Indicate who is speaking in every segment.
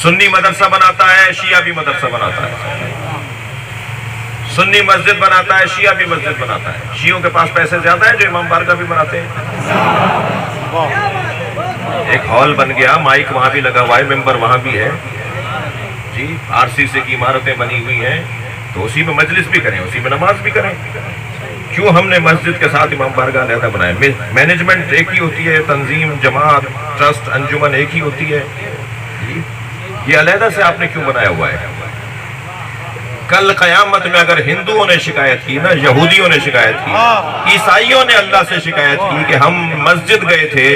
Speaker 1: سنی مدرسہ بناتا ہے، شیعہ بھی مدرسہ بناتا ہے، سنی مسجد بناتا ہے، شیعہ بھی مسجد بناتا ہے۔ شیعوں کے پاس پیسے زیادہ ہیں جو امام بارگاہ بھی بناتے ہیں۔ ایک ہال بن گیا، مائک وہاں بھی لگا ہوا ہے، ممبر وہاں بھی ہے جی، آر سی سی کی عمارتیں بنی ہوئی ہیں، تو اسی میں مجلس بھی کریں، اسی میں نماز بھی کریں۔ کیوں ہم نے مسجد کے ساتھ امام بارگاہ علیحدہ بنائے؟ مینجمنٹ ایک ہی ہوتی ہے، تنظیم، جماعت، ٹرسٹ، انجمن ایک ہی ہوتی ہے، یہ علیحدہ سے آپ نے کیوں بنایا ہوا ہے؟ کل قیامت میں اگر ہندوؤں نے شکایت کی نا، یہودیوں نے شکایت کی، عیسائیوں نے اللہ سے شکایت کی کہ ہم مسجد گئے تھے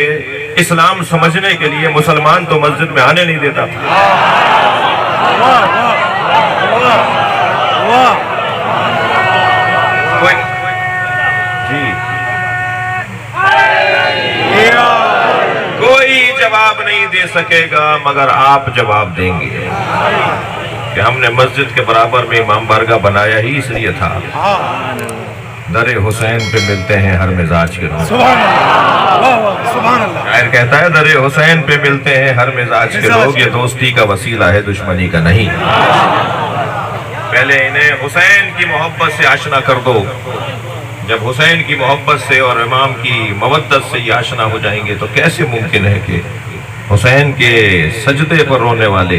Speaker 1: اسلام سمجھنے کے لیے، مسلمان تو مسجد میں آنے نہیں دیتا تھا۔ کوئی جواب نہیں دے سکے گا مگر آپ جواب دیں گے کہ ہم نے مسجد کے برابر میں امام بارگاہ بنایا ہی اس لیے تھا۔ در حسین پہ ملتے ہیں ہر مزاج کے لوگ، شاعر کہتا ہے در حسین پہ ملتے ہیں ہر مزاج کے لوگ، یہ دوستی کا وسیلہ ہے دشمنی کا نہیں۔ پہلے انہیں حسین کی محبت سے آشنا کر دو، جب حسین کی محبت سے اور امام کی مودت سے یہ آشنا ہو جائیں گے تو کیسے ممکن ہے کہ حسین کے سجدے پر رونے والے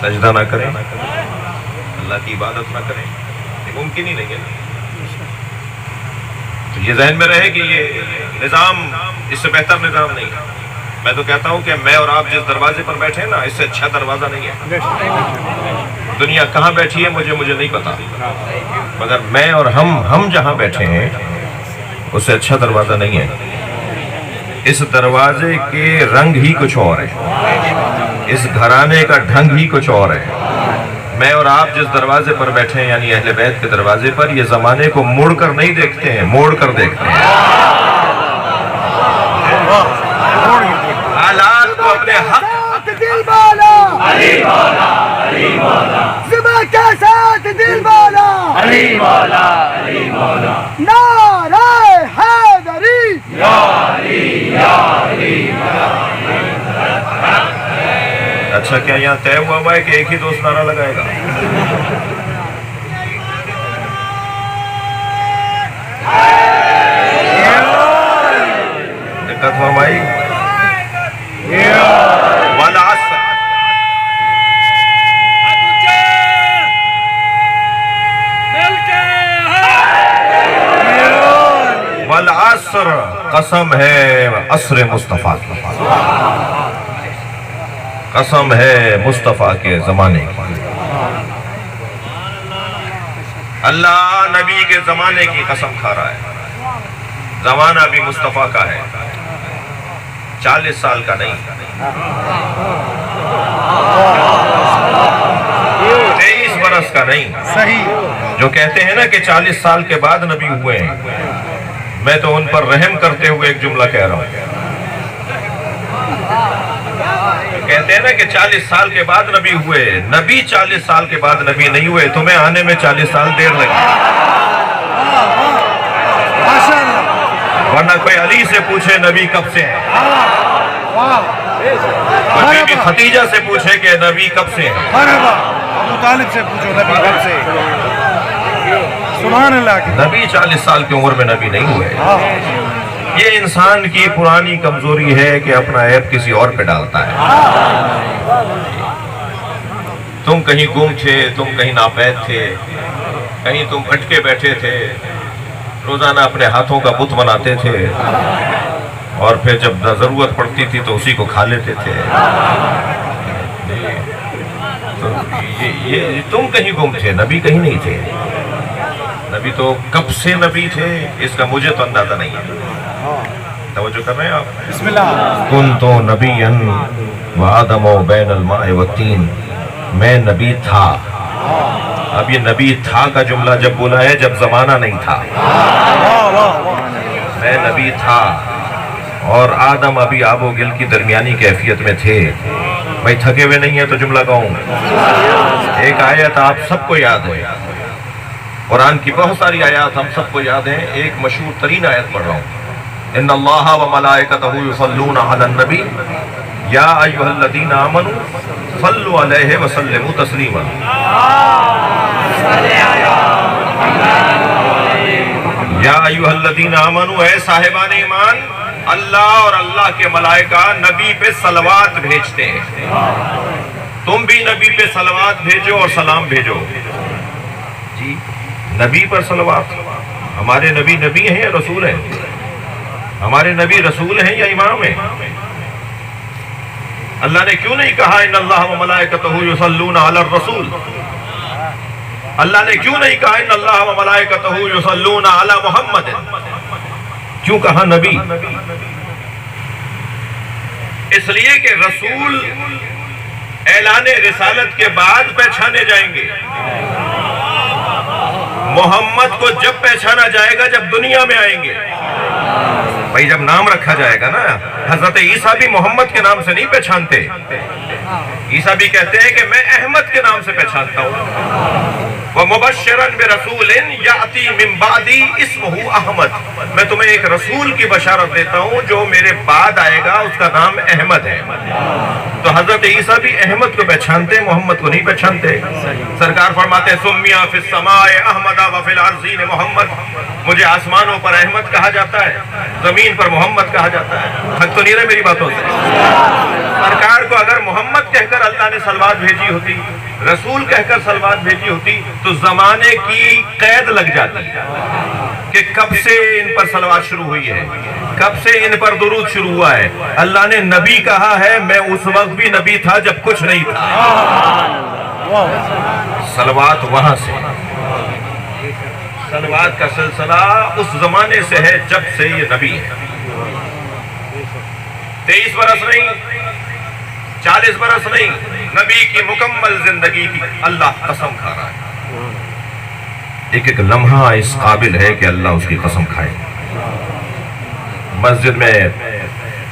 Speaker 1: سجدہ نہ کریں، اللہ کی عبادت نہ کریں؟ یہ ممکن ہی نہیں ہے۔ تو یہ ذہن میں رہے کہ یہ نظام اس سے بہتر نظام نہیں ہے۔ میں تو کہتا ہوں کہ میں اور آپ جس دروازے پر بیٹھے ہیں نا، اس سے اچھا دروازہ نہیں ہے۔ دنیا کہاں بیٹھی ہے مجھے نہیں پتا، مگر میں اور ہم جہاں بیٹھے ہیں اس سے اچھا دروازہ نہیں ہے۔ اس دروازے کے رنگ ہی کچھ اور ہے، اس گھرانے کا ڈھنگ ہی کچھ اور ہے۔ میں اور آپ جس دروازے پر بیٹھے ہیں یعنی اہل بیت کے دروازے پر، یہ زمانے کو مڑ کر نہیں دیکھتے ہیں، موڑ کر دیکھتے ہیں۔ حالات کو اپنے حق
Speaker 2: دل بالا علی مولا علی مولا، زبا کے ساتھ دل بالا علی مولا علی مولا، نعرہ حیدری یا علی یا علی۔
Speaker 1: اچھا، کیا یہاں طے ہوا ہے کہ ایک ہی دوست نعرہ لگائے گا؟ دقت ہوا بھائی؟ والعصر قسم ہے عصر مصطفیٰ کی، قسم ہے مصطفیٰ کے زمانے کی۔ اللہ نبی کے زمانے کی قسم کھا رہا ہے، زمانہ بھی مصطفیٰ کا ہے، 40 سال کا نہیں، 23 برس کا نہیں۔ جو کہتے ہیں نا کہ 40 سال کے بعد نبی ہوئے ہیں، میں تو ان پر رحم کرتے ہوئے ایک جملہ کہہ رہا ہوں۔ کہتے ہیں نا کہ 40 سال کے بعد نبی ہوئے، نبی 40 سال کے بعد نبی نہیں ہوئے، تمہیں آنے میں 40 سال دیر لگی، ورنہ کوئی علی سے پوچھے نبی کب سے ہے، کوئی بی بی ختیجہ سے پوچھے کہ نبی کب سے ہے،
Speaker 2: ابو طالب سے پوچھو نبی کب سے۔ سبحان اللہ کی
Speaker 1: نبی 40 سال کی عمر میں نبی نہیں ہوئے۔ یہ انسان کی پرانی کمزوری ہے کہ اپنا عیب کسی اور پہ ڈالتا ہے۔ تم کہیں گم تھے، تم کہیں ناپید تھے، کہیں تم اٹکے بیٹھے تھے، روزانہ اپنے ہاتھوں کا بت بناتے تھے، اور پھر جب ضرورت پڑتی تھی تو اسی کو کھا لیتے تھے۔ یہ تم کہیں گم تھے، نبی کہیں نہیں تھے۔ نبی تو کب سے نبی تھے اس کا مجھے تو اندازہ نہیں ہے۔ توجہ کر رہے ہیں آپ؟
Speaker 2: بسم اللہ۔
Speaker 1: کنت نبیا وآدم بین الماء والطین، میں نبی تھا۔ اب یہ نبی تھا کا جملہ جب بولا ہے جب زمانہ نہیں تھا، میں نبی تھا، اور آدم ابھی آب و گل کی درمیانی کیفیت میں تھے۔ بھائی تھکے ہوئے نہیں ہیں تو جملہ کہوں۔ ایک آیت آپ سب کو یاد ہے، قرآن کی بہت ساری آیات ہم سب کو یاد ہیں، ایک مشہور ترین آیت پڑھ رہا ہوں، ان اللہ و ملائکتہ یصلون علی النبی یا ایھا الذین آمنوا صلوا علیہ وسلموا تسلیما. یا ایھا الذین آمنوا، اے صاحبان ایمان، اللہ اور اللہ کے ملائکہ نبی پہ صلوات بھیجتے ہیں. تم بھی نبی پہ صلوات بھیجو اور سلام بھیجو. جی نبی پر صلوات. ہمارے نبی نبی ہیں یا رسول ہیں؟ ہمارے نبی رسول ہیں یا امام ہیں؟ اللہ نے کیوں نہیں کہا ان اللہ و ملائکتہ یصلون علی الرسول؟ اللہ نے کیوں نہیں کہا ان اللہ و ملائکتہ یصلون علی محمد؟ کیوں کہا نبی؟ اس لیے کہ رسول اعلان رسالت کے بعد پہچانے جائیں گے. محمد کو جب پہچانا جائے گا جب دنیا میں آئیں گے. بھائی جب نام رکھا جائے گا نا، حضرت عیسیٰ بھی محمد کے نام سے نہیں پہچانتے. عیسیٰ بھی کہتے ہیں کہ میں احمد کے نام سے پہچانتا ہوں. وَمُبَشِّرًا بِرَسُولٍ يَأْتِي مِن بَعْدِي اسْمُهُ احمد. میں تمہیں ایک رسول کی بشارت دیتا ہوں جو میرے بعد آئے گا، اس کا نام احمد ہے. تو حضرت عیسیٰ بھی احمد کو پہچانتے، محمد کو نہیں پہچانتے. سرکار فرماتے ہیں سُمِّیَ فِي السَّمَاءِ أَحْمَدَ وَفِي الْأَرْضِينِ محمد. مجھے آسمانوں پر احمد کہا جاتا ہے، زمین پر محمد کہا جاتا ہے. حق تو نہیں رہے میری باتوں سے؟ سرکار کو اگر محمد کہہ کر اللہ نے صلوات بھیجی ہوتی، رسول کہہ کر صلوات بھیجی ہوتی، تو زمانے کی قید لگ جاتی کہ کب سے ان پر صلوات شروع ہوئی ہے، کب سے ان پر درود شروع ہوا ہے. اللہ نے نبی کہا ہے، میں اس وقت بھی نبی تھا جب کچھ نہیں تھا. صلوات وہاں سے، صلوات کا سلسلہ اس زمانے سے ہے جب سے یہ نبی ہے. 23 برس نہیں، 40 برس نہیں، نبی کی مکمل زندگی کی اللہ قسم کھا رہا ہے. ایک ایک لمحہ اس قابل ہے کہ اللہ اس کی قسم کھائے. مسجد میں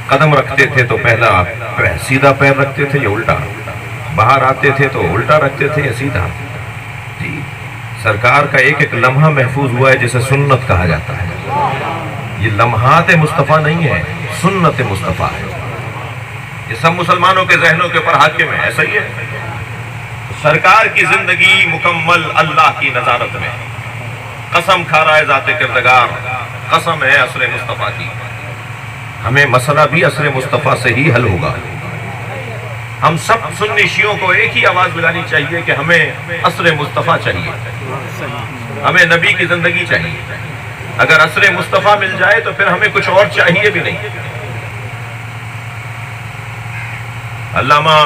Speaker 1: قدم رکھتے تھے تو پہلا سیدھا پیر رکھتے تھے یا الٹا؟ باہر آتے تھے تو الٹا رکھتے تھے یا سیدھا؟ جی سرکار کا ایک ایک لمحہ محفوظ ہوا ہے جسے سنت کہا جاتا ہے. یہ لمحات مصطفیٰ نہیں ہے، سنت مصطفیٰ ہے. یہ سب مسلمانوں کے ذہنوں کے اوپر حاکم ہے. ایسا ہی ہے. سرکار کی زندگی مکمل اللہ کی نظارت میں. قسم کھا رہا ہے ذات کردگار، قسم ہے عصر مصطفیٰ کی. ہمیں مسئلہ بھی عصر مصطفیٰ سے ہی حل ہوگا. ہم سب سنی شیعوں کو ایک ہی آواز لگانی چاہیے کہ ہمیں عصر مصطفیٰ چاہیے، ہمیں نبی کی زندگی چاہیے. اگر عصر مصطفیٰ مل جائے تو پھر ہمیں کچھ اور چاہیے بھی نہیں. علامہ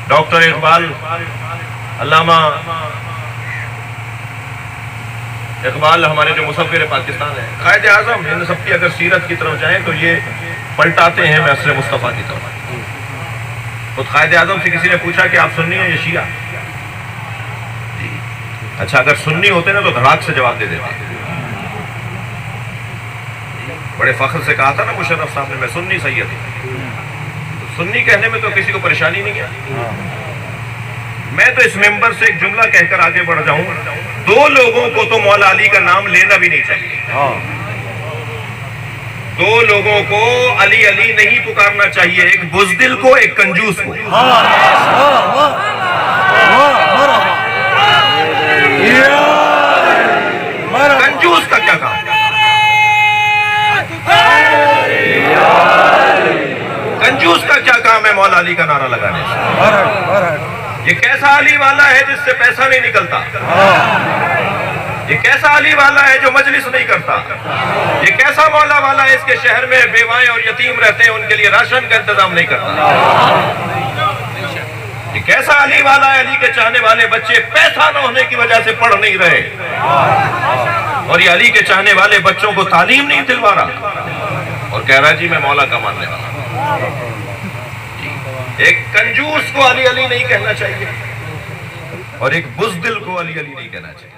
Speaker 1: ڈاکٹر اقبال، علامہ اقبال ہمارے جو مصور پاکستان ہیں، قائد اعظم، ان سب کی اگر سیرت کی طرف جائیں تو یہ پلٹاتے ہیں میں عصر مصطفیٰ کی طرف. خود قائد اعظم سے کسی نے پوچھا کہ آپ سنی ہیں یا شیعہ؟ جی اچھا، اگر سنی ہوتے نا تو دھڑاک سے جواب دے دیتے. بڑے فخر سے کہا تھا نا مشرف صاحب نے، میں سنی سید ہوں. سنی کہنے میں تو کسی کو پریشانی نہیں ہے. میں تو اس ممبر سے ایک جملہ کہہ کر آگے بڑھ جاؤں، دو لوگوں کو تو مولا علی کا نام لینا بھی نہیں چاہیے. دو لوگوں کو علی علی نہیں پکارنا چاہیے، ایک بزدل کو، ایک کنجوس کو. کنجوس کا کیا کام؟ کنجوس کا کیا کام ہے مولا علی کا نعرہ لگانے سے؟ یہ کیسا علی والا ہے جس سے پیسہ نہیں نکلتا؟ یہ کیسا علی والا ہے جو مجلس نہیں کرتا؟ یہ کیسا مولا والا ہے اس کے شہر میں بیوائیں اور یتیم رہتے ہیں، ان کے لیے راشن کا انتظام نہیں کرتا؟ یہ کیسا علی والا ہے علی کے چاہنے والے بچے پیسہ نہ ہونے کی وجہ سے پڑھ نہیں رہے، اور یہ علی کے چاہنے والے بچوں کو تعلیم نہیں دلوا رہا اور کہہ رہا جی میں مولا کا ماننے والا. ایک کنجوس کو علی علی نہیں کہنا چاہیے اور ایک بزدل کو علی علی نہیں کہنا چاہیے.